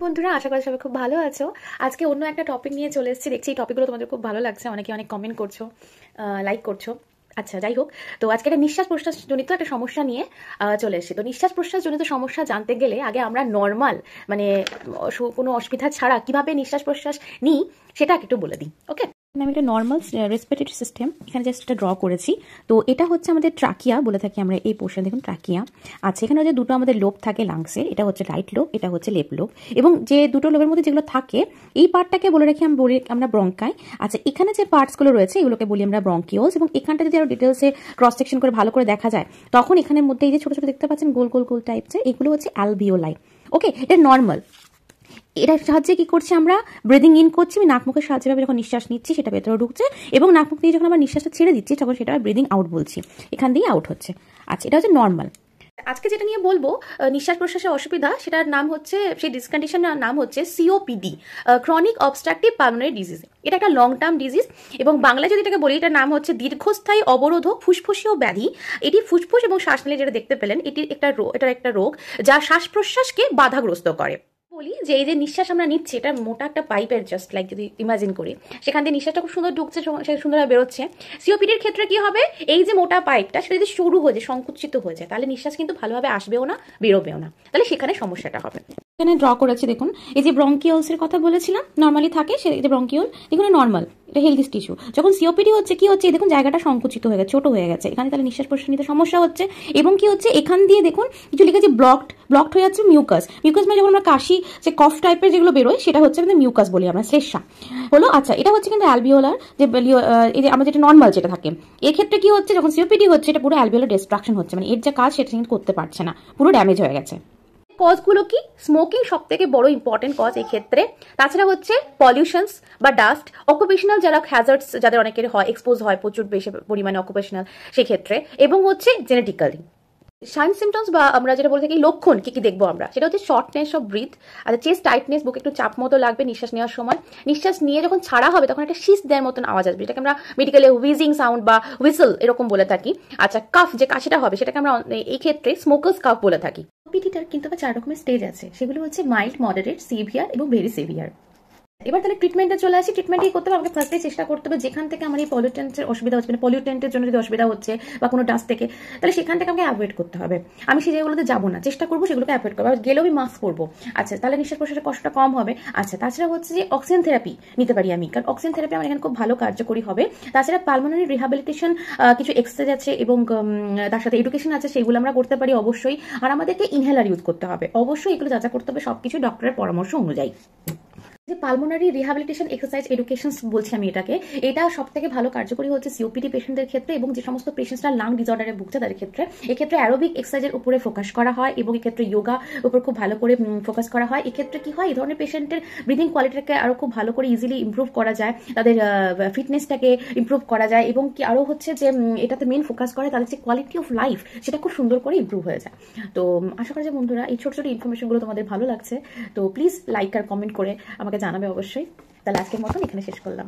বন্ধুরা, আশা করি সবাই খুব ভালো আছো। আজকে অন্য একটা টপিক নিয়ে চলে এসেছি। দেখছি এই টপিকগুলো তোমাদের খুব ভালো লাগছে, অনেকে অনেক কমেন্ট করছো, লাইক করছো। আচ্ছা, যাই হোক, তো আজকে একটা নিঃশ্বাস প্রশ্বাস জনিত একটা সমস্যা নিয়ে চলে এসেছি। তো নিঃশ্বাস প্রশ্বাস জনিত সমস্যা জানতে গেলে আগে আমরা নর্মাল মানে কোনো অসুবিধা ছাড়া কিভাবে নিঃশ্বাস প্রশ্বাস নিই সেটা একটু বলে দিই। ওকে, আমি একটা নর্মাল রেসপিরেটরি সিস্টেম এখানে জাস্ট একটা ড্র করেছি। তো এটা হচ্ছে আমাদের ট্রাকিয়া বলে থাকি আমরা, এই পোর্শন দেখুন ট্রাকিয়া। আচ্ছা, এখানে যে দুটো আমাদের লোব থাকে লাংসে, এটা হচ্ছে রাইট লোব, এটা হচ্ছে লেফট লোব। এবং যে দুটো লোবের মধ্যে যেগুলো থাকে এই পার্টটাকে বলে রাখি আমরা ব্রঙ্কাই। আচ্ছা, এখানে যে পার্টসগুলো রয়েছে এগুলোকে বলি আমরা ব্রঙ্কিওলস। এবং এখানটা যদি আরো ডিটেলসে ক্রস সেকশন করে ভালো করে দেখা যায় তখন এখানের মধ্যে এই যে ছোট ছোট দেখতে পাচ্ছেন গোল গোল গোল টাইপসের, এগুলো হচ্ছে অ্যালভিওলাই। ওকে, এটা নর্মাল। এটার সাহায্যে কি করছি আমরা ব্রিদিং ইন করছি, নাক মুখের সাহায্যে যখন নিঃশ্বাস নিচ্ছি সেটা ভেতরে ঢুকছে, এবং নাক মুখ দিয়ে যখন আমরা নিঃশ্বাসটা ছেড়ে দিচ্ছি তখন সেটা ব্রিদিং আউট বলছি, এখান দিয়ে আউট হচ্ছে। আচ্ছা, এটা হচ্ছে নর্মাল। আজকে যেটা নিয়ে বলবো নিঃশ্বাস প্রশ্বাসের অসুবিধা, সেটার নাম হচ্ছে, সেই ডিসকন্ডিশনের নাম হচ্ছে COPD, chronic obstructive pulmonary disease. এটা একটা লং টার্ম ডিজিজ, এবং বাংলায় যদি এটাকে বলি এটার নাম হচ্ছে দীর্ঘস্থায়ী অবরোধক ফুসফুসীয় ব্যাধি। এটি ফুসফুস এবং শ্বাস নিলে যেটা দেখতে পেলেন এটার একটা রোগ যা শ্বাস প্রশ্বাসকে বাধাগ্রস্ত করে। বলি যে এই যে নিঃশ্বাস আমরা নিচ্ছি, এটা মোটা একটা পাইপের জাস্ট লাইক যদি ইমাজিন করি, সেখান থেকে নিঃশ্বাসটা খুব সুন্দর ঢুকছে, সুন্দরভাবে বেরোচ্ছে। সিওপিডির ক্ষেত্রে কি হবে, এই যে মোটা পাইপটা সেটা যদি সরু হয়ে যায়, সংকুচিত হয়ে যায়, তাহলে নিঃশ্বাস কিন্তু ভালোভাবে আসবেও না, বেরোবেও না, তাহলে সেখানে সমস্যাটা হবে। এখানে ড্র করেছি দেখুন, এই যে ব্রঙ্কিওলস এর কথা বলেছিলাম, নর্মালি থাকে সে যে ব্রঙ্কিওল, এগুলো নর্মাল, এটা হেলদি টিস্যু। যখন সিওপিডি হচ্ছে কি হচ্ছে, দেখুন জায়গাটা সংকুচিত হয়ে গেছে, ছোট হয়ে গেছে, এখানে তাহলে নিঃশ্বাস প্রশ্বাস নিতে সমস্যা হচ্ছে। এবং কি হচ্ছে, এখান দিয়ে দেখুন কিছু লিখেছে ব্লকড হয়ে যাচ্ছে মিউকাস মানে যখন আমরা কাশি যে কফ টাইপের যেগুলো বেরোয় সেটা হচ্ছে আমাদের মিউকাস বলি আমরা, শ্লেষ্মা হলো। আচ্ছা, এটা হচ্ছে কিন্তু অ্যালভিওলার যে এই যে আমাদের যেটা নর্মাল যেটা থাকে, এক্ষেত্রে কি হচ্ছে, যখন সিওপিডি হচ্ছে এটা পুরো অ্যালভিওলার ডিস্ট্রাকশন হচ্ছে, মানে এর যে কাজ সেটা কিন্তু করতে পারছে না, পুরো ড্যামেজ হয়ে গেছে। কজগুলো কি, স্মোকিং সব থেকে বড় ইম্পর্টেন্ট কজ এই ক্ষেত্রে। তাছাড়া হচ্ছে পলিউশনস বা ডাস্ট, অকুপেশনাল যারা হ্যাজার্ডস যাদের অনেকের হয়, এক্সপোজ হয় প্রচুর বেশি পরিমাণে অকুপেশনাল সেক্ষেত্রে, এবং হচ্ছে জেনেটিক্যালি। সাইন সিমটমস বা আমরা যেটা বলে থাকি লক্ষণ কি কি দেখবো আমরা, সেটা হচ্ছে শর্টনেস অফ ব্রিথ, আর চেস্ট টাইটনেস, বুকে একটু চাপ মতো লাগবে নিঃশ্বাস নেওয়ার সময়, নিঃশ্বাস নিয়ে যখন ছাড়া হবে তখন একটা শীষ দেওয়ার মতন আওয়াজ আসবে, যেটাকে আমরা মেডিকেলে হুইজিং সাউন্ড বা হুইসল এরকম বলে থাকি। আচ্ছা, কাফ যে কাশিটা হবে সেটাকে আমরা এই ক্ষেত্রে স্মোকার্স কাফ বলে থাকি। পিটিটার কিন্তু 4 রকমের স্টেজ আছে, সেগুলো হচ্ছে মাইল্ড, মডারেট, সিভিয়ার এবং ভেরি সিভিয়ার। এবার তাহলে ট্রিটমেন্টে চলে আসি। ট্রিটমেন্ট কি করতে হবে, আমাকে ফার্স্টে চেষ্টা করতে হবে যেখান থেকে আমার এই পলিউটেন্টের অসুবিধা হচ্ছে, মানে পলিউটেন্টের জন্য যদি অসুবিধা হচ্ছে বা কোনো ডাস্ট থেকে, তাহলে সেখান থেকে আমাকে অ্যাভয়েড করতে হবে। আমি সেই জায়গাগুলোতে যাবো না, চেষ্টা করবো সেগুলোকে অ্যাভয়েড করবো, গেলেও আমি মাস্ক করবো। আচ্ছা, তাহলে নিঃশ্বাস প্রশ্বাসের কষ্টটা কম হবে। আচ্ছা, তাছাড়া হচ্ছে যে অক্সিজেন থেরাপি নিতে পারি আমি, কারণ অক্সিজেন থেরাপি আমার এখানে খুব ভালো কার্যকরী হবে। তাছাড়া পালমোনারি রিহ্যাবিলিটেশন কিছু এক্সারসাইজ আছে এবং তার সাথে এডুকেশন আছে, সেগুলো আমরা করতে পারি অবশ্যই। আর আমাদেরকে ইনহেলার ইউজ করতে হবে অবশ্যই, এগুলো যা যা করতে হবে সবকিছু ডক্টরের পরামর্শ অনুযায়ী। যে পালমোনারি রিহ্যাবিলিটেশন এক্সারসাইজ এডুকেশন বলছি আমি এটাকে, এটা সব থেকে ভালো কার্যকরী হচ্ছে সিওপিডি পেশেন্টদের ক্ষেত্রে, এবং যে সমস্ত পেশেন্টরা লাং ডিসঅর্ডারে ভুগছে তাদের ক্ষেত্রে। এক্ষেত্রে অ্যারোবিক এক্সারসাইজের উপরে ফোকাস করা হয়, এবং এক্ষেত্রে যোগা উপর খুব ভালো করে ফোকাস করা হয়। এক্ষেত্রে কি হয়, এই ধরনের পেশেন্টের ব্রিদিং কোয়ালিটিটাকে আরো খুব ভালো করে ইজিলি ইমপ্রুভ করা যায়, তাদের ফিটনেসটাকে ইমপ্রুভ করা যায়, এবং কি আরো হচ্ছে যে এটাতে মেন ফোকাস করে তাদের যে কোয়ালিটি অফ লাইফ সেটা খুব সুন্দর করে ইমপ্রুভ হয়ে যায়। তো আশা করি যে বন্ধুরা এই ছোট ছোট ইনফরমেশনগুলো তোমাদের ভালো লাগছে, তো প্লিজ লাইক আর কমেন্ট করে আমাকে জানাবে অবশ্যই। তাহলে আজকের মতন এখানে শেষ করলাম।